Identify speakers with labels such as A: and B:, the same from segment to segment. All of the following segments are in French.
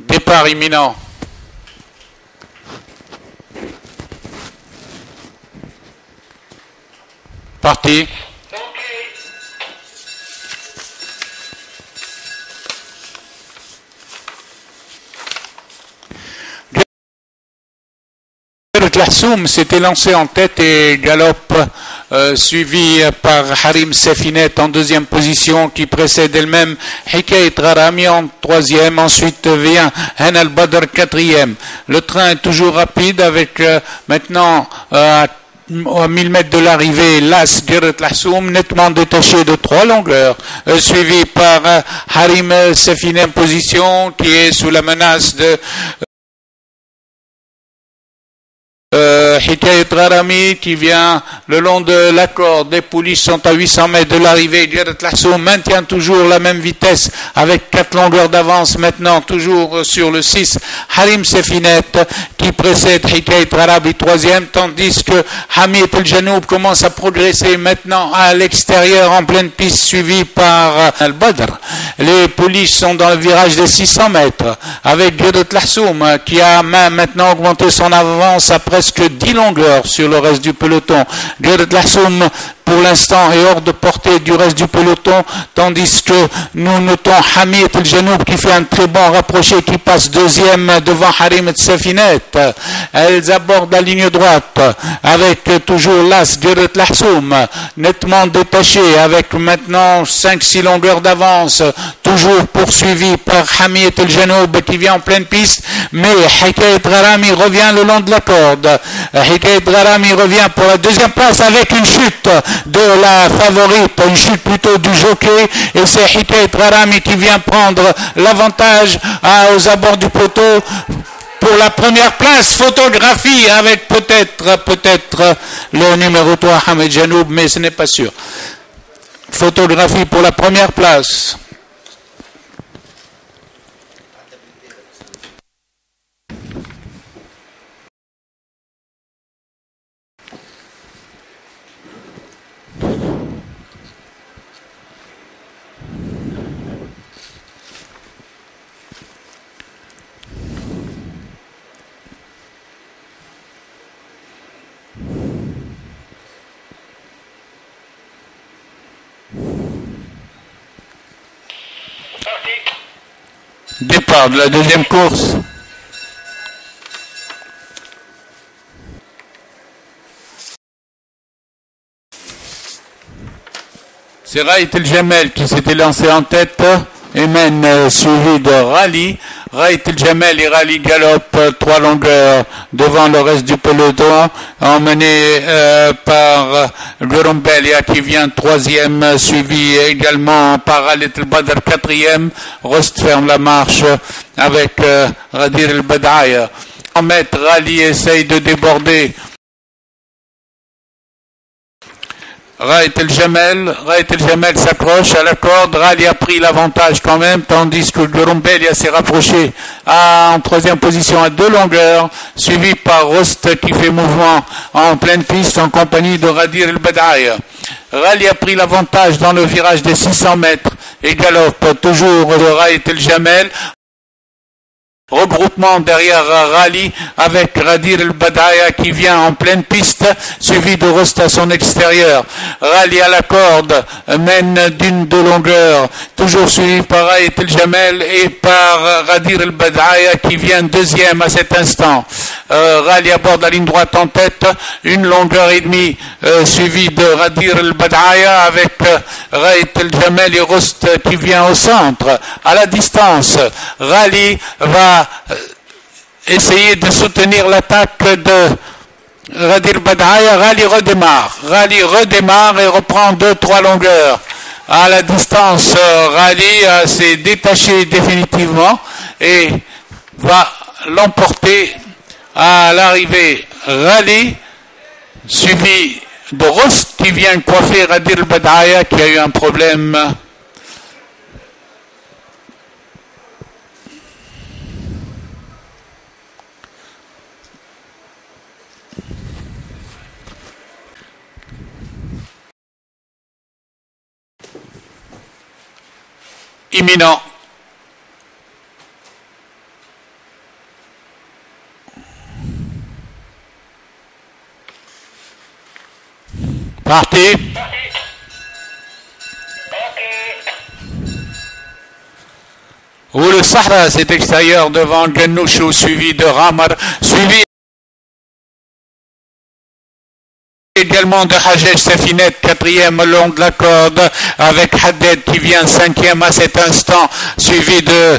A: Départ imminent. Parti. Lahsoum s'était lancé en tête et galope, suivi par Harim Sefinet en deuxième position, qui précède elle-même Hikayat Gharami en troisième. Ensuite vient Han al-Badr quatrième. Le train est toujours rapide avec maintenant à 1000 mètres de l'arrivée, Las Girat Lahsoum, nettement détaché de 3 longueurs, suivi par Harim Sefinet en position, qui est sous la menace de Hikayat Gharami qui vient le long de la corde. Les poulies sont à 800 mètres de l'arrivée. Girat Lahsoum maintient toujours la même vitesse avec 4 longueurs d'avance maintenant, toujours sur le 6. Harim Sefinet qui précède Hikayat Gharami troisième, tandis que Hamid El Janoub commence à progresser maintenant à l'extérieur en pleine piste, suivi par Al-Badr. Les poulies sont dans le virage des 600 mètres avec Girat Lahsoum qui a maintenant augmenté son avance à presque 10 longueurs sur le reste du peloton. Girat Lahsoum pour l'instant est hors de portée du reste du peloton, tandis que nous notons Hamid El Janoub qui fait un très bon rapproché, qui passe deuxième devant Harim Sefinet. Elles abordent la ligne droite avec toujours Las Girat Lahsoum nettement détaché avec maintenant 5-6 longueurs d'avance, toujours poursuivi par Hamid El Janoub qui vient en pleine piste, mais Hikayat Gharami revient le long de la corde. Hikayat Gharami revient pour la deuxième place avec une chute de la favorite, une chute plutôt du jockey, et c'est Hikayat Gharami qui vient prendre l'avantage aux abords du poteau pour la première place. Photographie avec peut-être le numéro 3 Hamid Janoub, mais ce n'est pas sûr. Photographie pour la première place. Départ de la deuxième course. C'est Raït El Jamel qui s'était lancé en tête et mène suivi de Rally. Raït El Jamel et Rally galopent 3 longueurs devant le reste du peloton, emmené par Gorombelia qui vient troisième, suivi également par Khalid El Badr quatrième. Rost ferme la marche avec Ghadir El Badaya. En mètre, Rally essaye de déborder Raït El Jamel s'accroche à la corde. Rally a pris l'avantage quand même, tandis que Gorombelia s'est rapproché en troisième position à 2 longueurs, suivi par Rost qui fait mouvement en pleine piste en compagnie de Ghadir El Badaya. Rally a pris l'avantage dans le virage des 600 mètres et galope toujours de Raït El Jamel. Regroupement derrière Rally avec Ghadir El Badaya qui vient en pleine piste, suivi de Rost à son extérieur. Rally à la corde mène d'1-2 longueurs, toujours suivi par Raït El Jamel et par Ghadir El Badaya qui vient deuxième à cet instant. Rally aborde la ligne droite en tête, 1 longueur et demie, suivi de Ghadir El Badaya avec Raït El Jamel et Rost qui vient au centre. À la distance, Rally va essayer de soutenir l'attaque de Ghadir Badaya. Rally redémarre et reprend 2-3 longueurs. À la distance, Rally s'est détaché définitivement et va l'emporter à l'arrivée. Rally suivi de Rost qui vient coiffer Ghadir Badaya qui a eu un problème. Imminent. Parti. Où le Sahra, c'est extérieur devant Gannouchou, suivi de Ramar, suivi également de Hajej Safinet, quatrième le long de la corde, avec Haddad qui vient cinquième à cet instant, suivi de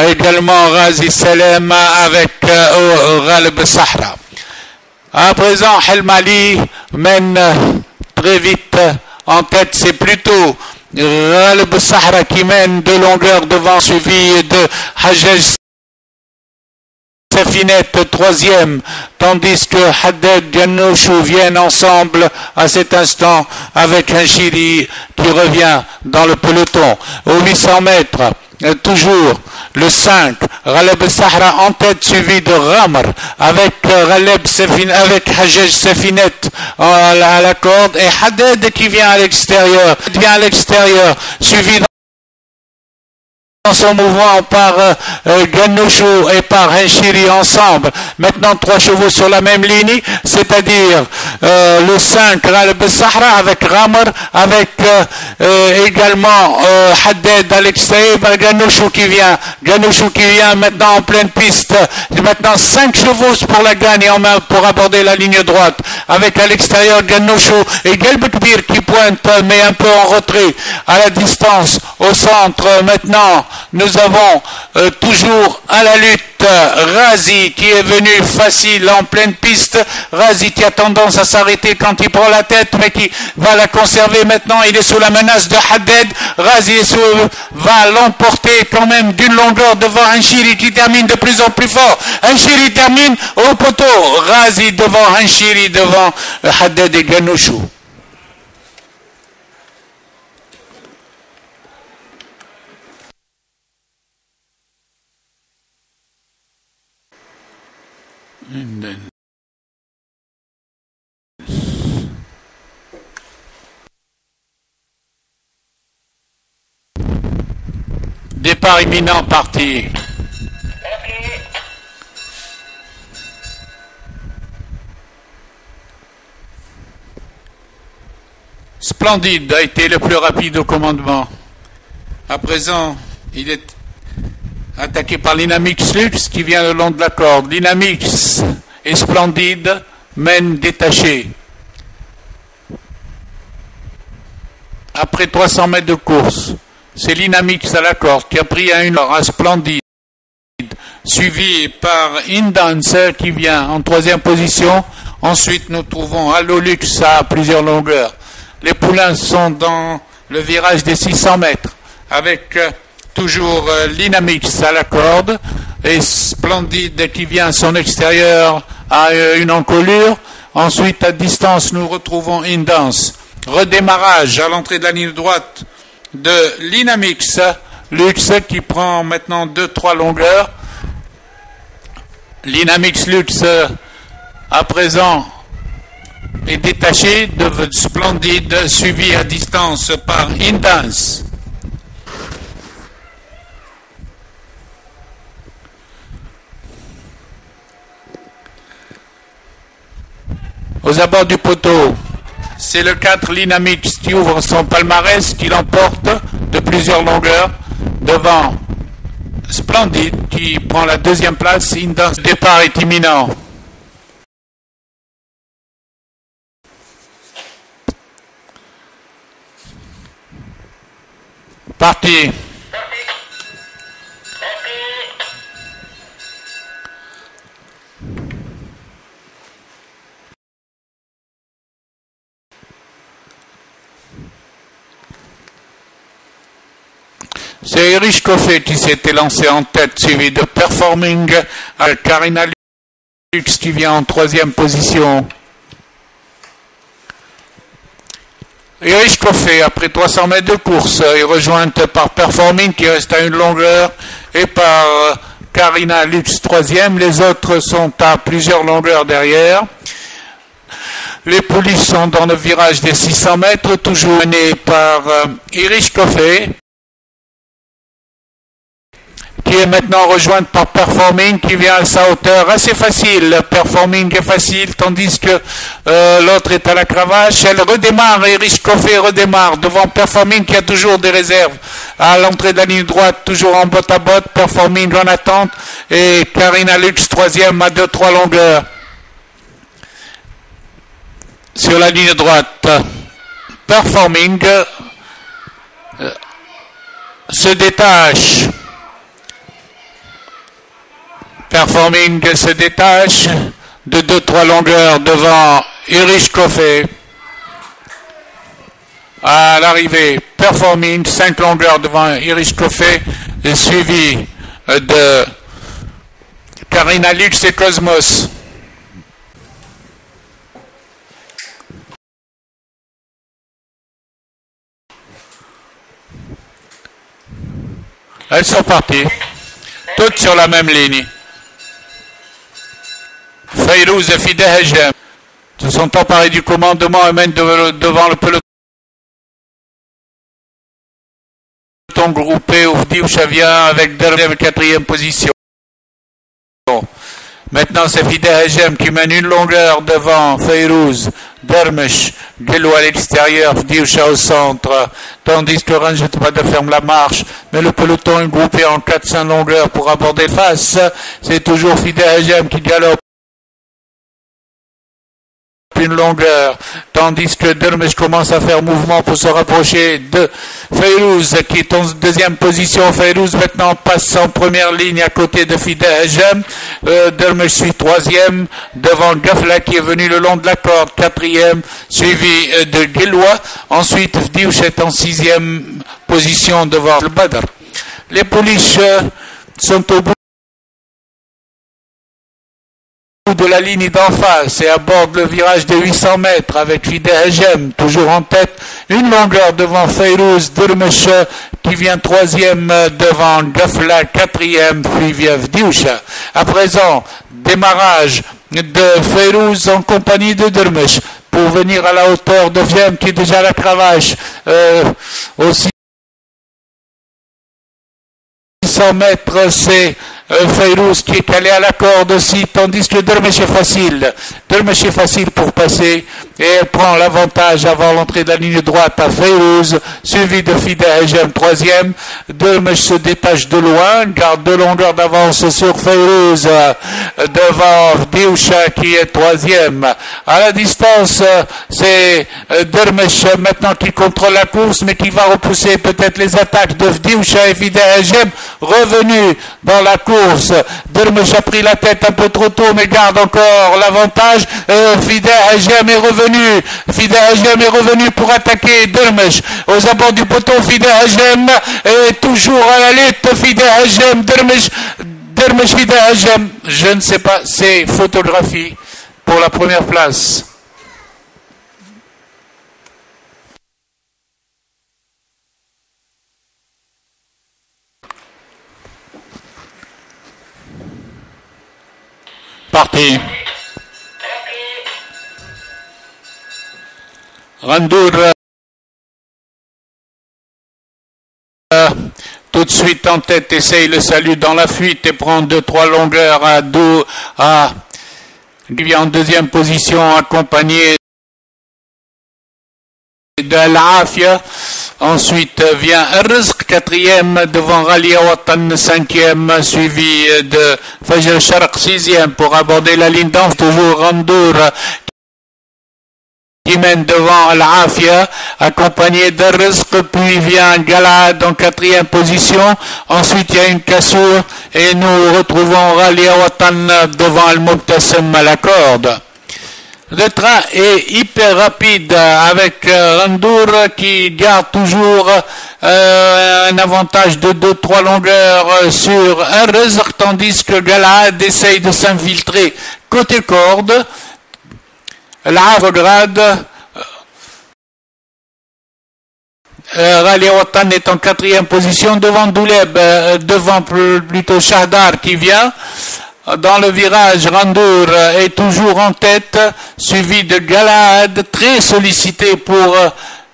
A: également Razi Salem avec Ghalib Sahra. À présent, Helmali mène très vite en tête, c'est plutôt Ghalib Sahra qui mène de longueur devant, suivi de Hajej Safinet troisième, tandis que Haddad Gannouchou viennent ensemble à cet instant avec un Chiri qui revient dans le peloton. Aux 800 mètres, toujours le 5, Ghalib Sahra en tête, suivi de Ramar avec avec Hajej Safinet à la corde et Haddad qui vient à l'extérieur, suivi dans son mouvement par Gannouchou et par Henchiri ensemble. Maintenant 3 chevaux sur la même ligne, c'est-à-dire le 5 Ghalib Sahra avec Ramar, avec également Haddad à l'extérieur, Gannouchou qui vient maintenant en pleine piste. Maintenant 5 chevaux pour la gagne en main pour aborder la ligne droite, avec à l'extérieur Gannouchou et Gelbekbir qui pointe mais un peu en retrait à la distance. Au centre maintenant nous avons toujours à la lutte Razi qui est venu facile en pleine piste. Razi qui a tendance à s'arrêter quand il prend la tête, mais qui va la conserver maintenant. Il est sous la menace de Haddad. Razi va l'emporter quand même d'une longueur devant Henchiri qui termine de plus en plus fort. Henchiri termine au poteau. Razi devant Henchiri, devant Haddad et Gannouchou. Départ imminent, parti. Splendide a été le plus rapide au commandement. À présent, il est attaqué par l'Inamix Lux qui vient le long de la corde. L'Inamix et Splendide mène détaché. Après 300 mètres de course, c'est l'Inamix à la corde qui a pris à 1 heure à Splendide, suivi par Indance qui vient en 3e position. Ensuite, nous trouvons Allolux à plusieurs longueurs. Les poulains sont dans le virage des 600 mètres avec toujours l'Inamix à la corde et Splendide qui vient à son extérieur à une encolure. Ensuite, à distance, nous retrouvons Indance. Redémarrage à l'entrée de la ligne droite de l'Inamix Lux qui prend maintenant 2-3 longueurs. L'Inamix Lux à présent est détaché de Splendide, suivi à distance par Indance. Aux abords du poteau, c'est le 4 l'Inamix qui ouvre son palmarès, qui l'emporte de plusieurs longueurs devant Splendide qui prend la 2e place. Indance, le départ est imminent. Parti. C'est Erich Koffé qui s'était lancé en tête, suivi de Performing avec Karina Lux qui vient en 3e position. Erich Koffé, après 300 mètres de course, est rejointe par Performing qui reste à une longueur et par Karina Lux 3e. Les autres sont à plusieurs longueurs derrière. Les poulies sont dans le virage des 600 mètres, toujours mené par Erich Koffé, qui qui est maintenant rejointe par Performing qui vient à sa hauteur assez facile. Performing est facile tandis que l'autre est à la cravache. Elle redémarre et Rich Coffey redémarre devant Performing qui a toujours des réserves à l'entrée de la ligne droite, toujours en botte à botte. Performing en attente et Karina Lux troisième à 2-3 longueurs sur la ligne droite. Performing se détache. Performing se détache de 2-3 longueurs devant Irish Coffey. À l'arrivée, Performing 5 longueurs devant Irish Coffey, suivi de Karina Lux et Cosmos. Elles sont parties, toutes sur la même ligne. Fayrouz et Fida Hajem se sont emparés du commandement et mènent devant le peloton groupé. Oufdi Ouchavia avec deuxième et quatrième position. Maintenant, c'est Fida Hajem qui mène une longueur devant Fayrouz, Dermesh, Gelou à l'extérieur, Fdioucha au centre, tandis que Range pas de ferme la marche, mais le peloton est groupé en 4-5 longueurs pour aborder face. C'est toujours Fida Hajem qui galope une longueur, tandis que Dermesh commence à faire mouvement pour se rapprocher de Fayrouz qui est en deuxième position. Fayrouz maintenant passe en première ligne à côté de Fida Hajem. Dermesh suit troisième devant Gafla qui est venu le long de la corde, quatrième, suivi de Geloua. Ensuite Fdiouch est en sixième position devant le Badr. Les pouliches sont au bout de la ligne d'en face et aborde le virage de 800 mètres avec Fida Hajem toujours en tête, une longueur devant Fayrouz, Dermesh qui vient troisième devant Gafla, quatrième, puis vient Fdioucha. À présent, démarrage de Fayrouz en compagnie de Dermesh pour venir à la hauteur de Viem qui est déjà à la cravache, aussi 600 mètres, c'est Fayrouz qui est calé à la corde aussi, tandis que Dermesh est facile. Dermesh est facile pour passer et elle prend l'avantage avant l'entrée de la ligne droite à Fayrouz, suivi de Fida Hajem troisième. Dermesh se détache de loin, garde 2 longueurs d'avance sur Fayrouz devant Fdioucha qui est troisième. À la distance, c'est Dermesh maintenant qui contrôle la course mais qui va repousser peut-être les attaques de Fdioucha et Fida Hajem revenu dans la course. Dermesh a pris la tête un peu trop tôt mais garde encore l'avantage. Fida Hajem est revenu. Fida Hajem est revenu pour attaquer Dermesh aux abords du poteau. Fida Hajem est toujours à la lutte. Fida Hajem, Dermesh, Fida Hajem. Je ne sais pas, c'est photographie pour la première place. Parti. Randour tout de suite en tête, essaye le salut dans la fuite et prend 2-3 longueurs à dos à qui vient en deuxième position accompagné de Al-Afia. Ensuite vient Rizq, quatrième, devant Rali Awatan, cinquième, suivi de Fajr Sharq, sixième, pour aborder la ligne d'enf, toujours Randour qui mène devant Al-Afia, accompagné de Rizq, puis vient Galad en quatrième position. Ensuite, il y a une cassure et nous retrouvons Rali Awatan devant Al-Mubtasim à la corde. Le train est hyper rapide avec Randour qui garde toujours un avantage de 2-3 longueurs sur un Rizq, tandis que Galad essaye de s'infiltrer côté corde. L'Avrograd, Rali Watan est en quatrième position devant Douleb, devant plutôt Shahdar qui vient. Dans le virage, Randour est toujours en tête, suivi de Galad, très sollicité pour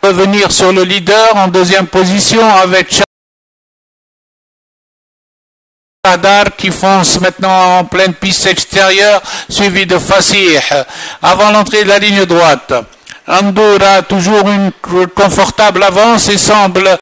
A: revenir sur le leader en deuxième position avec Hadar qui fonce maintenant en pleine piste extérieure, suivi de Fasih. Avant l'entrée de la ligne droite, Andoura toujours une confortable avance et semble